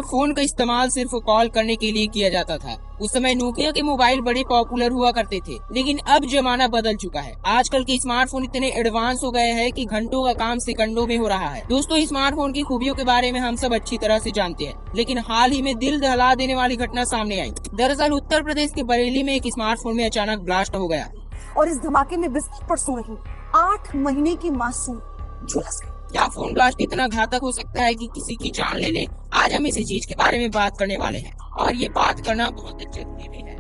Phone का इस्तेमाल सिर्फ कॉल करने के लिए किया जाता था। उस समय नोकिया के मोबाइल बड़े पॉपुलर हुआ करते थे, लेकिन अब जमाना बदल चुका है। आजकल के स्मार्टफोन इतने एडवांस हो गए हैं कि घंटों का काम सेकंडों में हो रहा है। दोस्तों, स्मार्टफोन की खूबियों के बारे में हम सब अच्छी तरह से जानते हैं, लेकिन हाल ही में दिल दहला देने वाली घटना सामने आई। दरअसल उत्तर प्रदेश के बरेली में एक स्मार्टफोन में अचानक ब्लास्ट हो गया और इस धमाके में बिस्तर पर सो रही 8 महीने की मासूम झुलस गई। क्या फोन ब्लास्ट इतना घातक हो सकता है कि किसी की जान ले ले? आज हम इसी चीज के बारे में बात करने वाले हैं, और ये बात करना बहुत जरूरी भी है।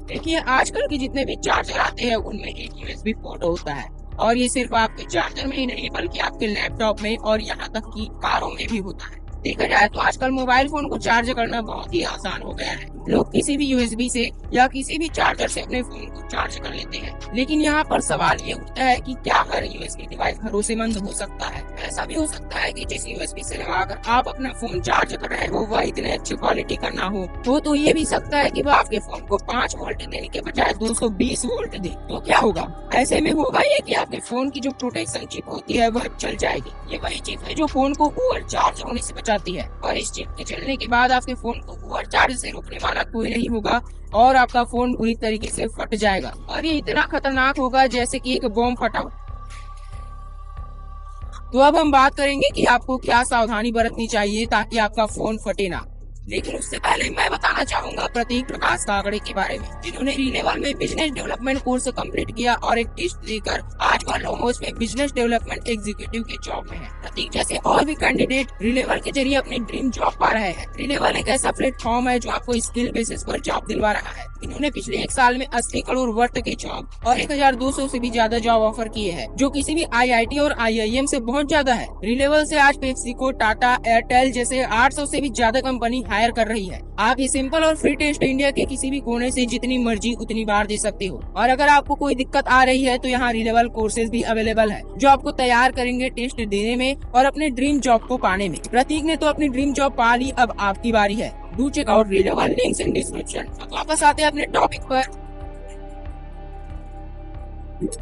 देखिए, आजकल के जितने भी चार्जर आते हैं उनमें एक यूएसबी पोर्ट होता है, और ये सिर्फ आपके चार्जर में ही नहीं बल्कि आपके लैपटॉप में और यहाँ तक कि कारों में भी होता है। देखा जाए तो आजकल मोबाइल फोन को चार्ज करना बहुत ही आसान हो गया है। लोग किसी भी यूएसबी से या किसी भी चार्जर से अपने फोन को चार्ज कर लेते हैं, लेकिन यहाँ पर सवाल ये उठता है कि क्या हर यूएसबी डिवाइस भरोसेमंद हो सकता है? ऐसा भी हो सकता है कि जिस यूएसबी से लगाकर आप अपना फोन चार्ज कर रहे हो वह इतने अच्छी क्वालिटी का ना हो तो ये भी सकता है कि वह आपके फोन को 5 वोल्ट देने के बजाय 220 वोल्ट दे। तो क्या होगा? ऐसे में होगा ये कि आपके फोन की जो प्रोटेक्शन चिप होती है वह चल जाएगी। ये वही चिप है जो फोन को ओवर चार्ज होने से बचाती है, और इस चिप के चलने के बाद आपके फोन को ओवर चार्ज से रोकने वाला कोई नहीं होगा और आपका फोन पूरी तरीके से फट जाएगा, और ये इतना खतरनाक होगा जैसे कि एक बॉम्ब फटा हो। तो अब हम बात करेंगे कि आपको क्या सावधानी बरतनी चाहिए ताकि आपका फोन फटे ना। लेकिन उससे पहले मैं बताना चाहूंगा प्रतीक प्रकाश काकड़े के बारे में, जिन्होंने रिलेवल में बिजनेस डेवलपमेंट कोर्स कंप्लीट किया और एक टेस्ट देकर आज वह लोमोस में बिजनेस डेवलपमेंट एग्जीक्यूटिव के जॉब में है। प्रतीक जैसे और भी कैंडिडेट रिलेवल के जरिए अपने ड्रीम जॉब पा रहे हैं। रिलेवल एक ऐसा प्लेटफॉर्म है जो आपको स्किल बेसिस पर जॉब दिलवा रहा है। इन्होंने पिछले 1 साल में 80 करोड़ वर्थ के जॉब और 1200 से भी ज्यादा जॉब ऑफर किए हैं, जो किसी भी आईआईटी और आईआईएम से बहुत ज्यादा है। रिलेवल से आज पेप्सिको, टाटा, एयरटेल जैसे 800 से भी ज्यादा कंपनी हायर कर रही है। आप ये सिंपल और फ्री टेस्ट इंडिया के किसी भी कोने से जितनी मर्जी उतनी बार दे सकते हो, और अगर आपको कोई दिक्कत आ रही है तो यहाँ रिलेवल कोर्सेज भी अवेलेबल है जो आपको तैयार करेंगे टेस्ट देने में और अपने ड्रीम जॉब को पाने में। प्रतीक ने तो अपनी ड्रीम जॉब पा ली, अब आपकी बारी है। डू चेक आउट रिलेवल, लिंक्स इन डिस्क्रिप्शन। वापस आते हैं अपने टॉपिक पर।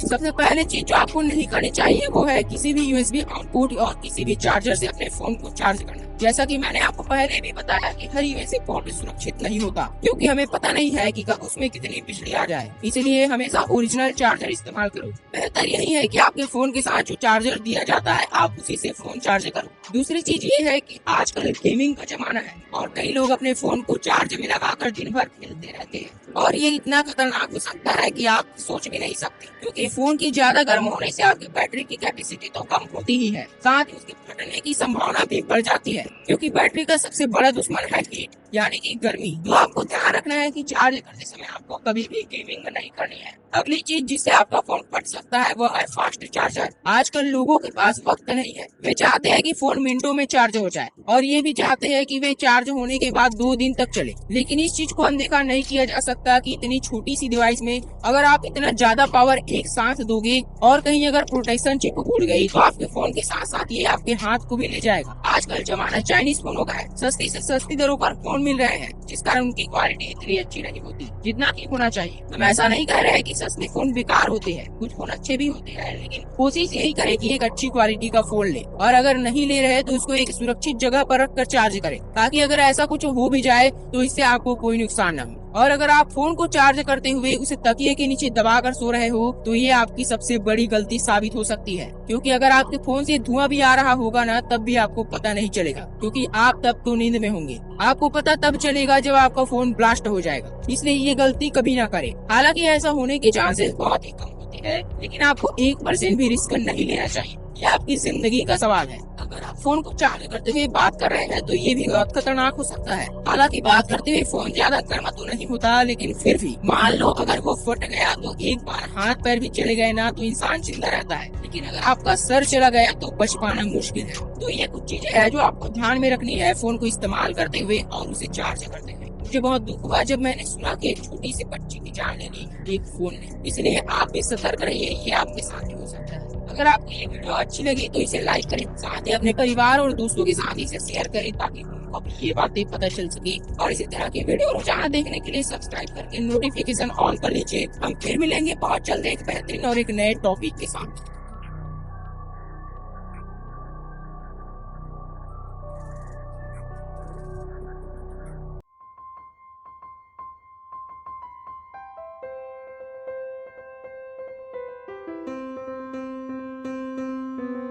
सबसे पहले चीज जो आपको नहीं करनी चाहिए वो है किसी भी यूएसबी आउटपुट और किसी भी चार्जर से अपने फोन को चार्ज करना। जैसा कि मैंने आपको पहले भी बताया कि हर यूएसबी पोर्ट सुरक्षित नहीं होता, क्योंकि हमें पता नहीं है कि कब उसमें कितनी बिजली आ जाए। इसलिए हमेशा ओरिजिनल चार्जर इस्तेमाल करो। बेहतर यही है कि आपके फोन के साथ जो चार्जर दिया जाता है आप उसी से फोन चार्ज करो। दूसरी चीज ये है कि आजकल गेमिंग का जमाना है और कई लोग अपने फोन को चार्ज में लगाकर दिन भर खेलते रहते हैं, और ये इतना खतरनाक हो सकता है कि आप सोच भी नहीं सकते, क्योंकि फोन की ज्यादा गर्म होने से आपकी बैटरी की कैपेसिटी तो कम होती ही है, साथ ही उसके फटने की संभावना भी बढ़ जाती है, क्योंकि बैटरी का सबसे बड़ा दुश्मन है हीट यानी कि गर्मी। तो आपको ध्यान रखना है कि चार्ज करते समय आपको कभी भी गेमिंग नहीं करनी है। अगली चीज जिससे आपका फोन फट सकता है वो है फास्ट चार्जर। आजकल लोगों के पास वक्त नहीं है, वे चाहते हैं कि फोन मिनटों में चार्ज हो जाए, और ये भी चाहते हैं कि वे चार्ज होने के बाद 2 दिन तक चले। लेकिन इस चीज को अनदेखा नहीं किया जा सकता कि इतनी छोटी सी डिवाइस में अगर आप इतना ज्यादा पावर एक साथ दोगे और कहीं अगर प्रोटेक्शन चिप टूट गई तो आपके फोन के साथ साथ ये आपके हाथ को भी ले जाएगा। आजकल जमाना चाइनीज फोनों का है, सस्ती से सस्ती दरों पर फोन मिल रहे हैं, जिस कारण उनकी क्वालिटी इतनी अच्छी नहीं होती जितना की होना चाहिए। हम ऐसा नहीं कह रहे कि सस्ते फोन बेकार होते हैं, कुछ फोन अच्छे भी होते हैं, लेकिन कोशिश यही करें कि एक अच्छी क्वालिटी का फोन ले, और अगर नहीं ले रहे तो उसको एक सुरक्षित जगह पर रख कर चार्ज करें, ताकि अगर ऐसा कुछ हो भी जाए तो इससे आपको कोई नुकसान न हो। और अगर आप फोन को चार्ज करते हुए उसे तकिए के नीचे दबाकर सो रहे हो तो ये आपकी सबसे बड़ी गलती साबित हो सकती है, क्योंकि अगर आपके फोन से धुआं भी आ रहा होगा ना तब भी आपको पता नहीं चलेगा, क्योंकि आप तब तो नींद में होंगे। आपको पता तब चलेगा जब आपका फोन ब्लास्ट हो जाएगा, इसलिए ये गलती कभी ना करें। हालांकि ऐसा होने के चांसेस बहुत ही कम होते हैं, लेकिन आपको 1% भी रिस्क नहीं लेना चाहिए। यह आपकी जिंदगी का सवाल है। अगर आप फोन को चार्ज करते हुए बात कर रहे हैं तो ये भी बहुत खतरनाक हो सकता है। हालांकि बात करते हुए फोन ज्यादा गर्म तो नहीं होता, लेकिन फिर भी मान लो अगर वो फट गया तो एक बार हाथ पैर भी चले गए ना तो इंसान जिंदा रहता है, लेकिन अगर आपका सर चला गया तो बच पाना मुश्किल है। तो ये कुछ चीजें हैं जो आपको ध्यान में रखनी है फोन को इस्तेमाल करते हुए और उसे चार्ज करते हुए। मुझे बहुत दुख हुआ जब मैंने सुना कि एक छोटी सी बच्ची की जान ले ली एक फोन ने, इसलिए आप भी सतर्क रहिए, ये आपके साथ ही हो सकता है। अगर आपको ये वीडियो अच्छी लगी तो इसे लाइक करें, साथ ही अपने परिवार और दोस्तों के साथ इसे शेयर करें ताकि उनको भी ये बातें पता चल सके। और इसी तरह के वीडियो रोजाना देखने के लिए सब्सक्राइब करके नोटिफिकेशन ऑन कर लीजिए। हम फिर मिलेंगे बहुत जल्द एक बेहतरीन और एक नए टॉपिक के साथ।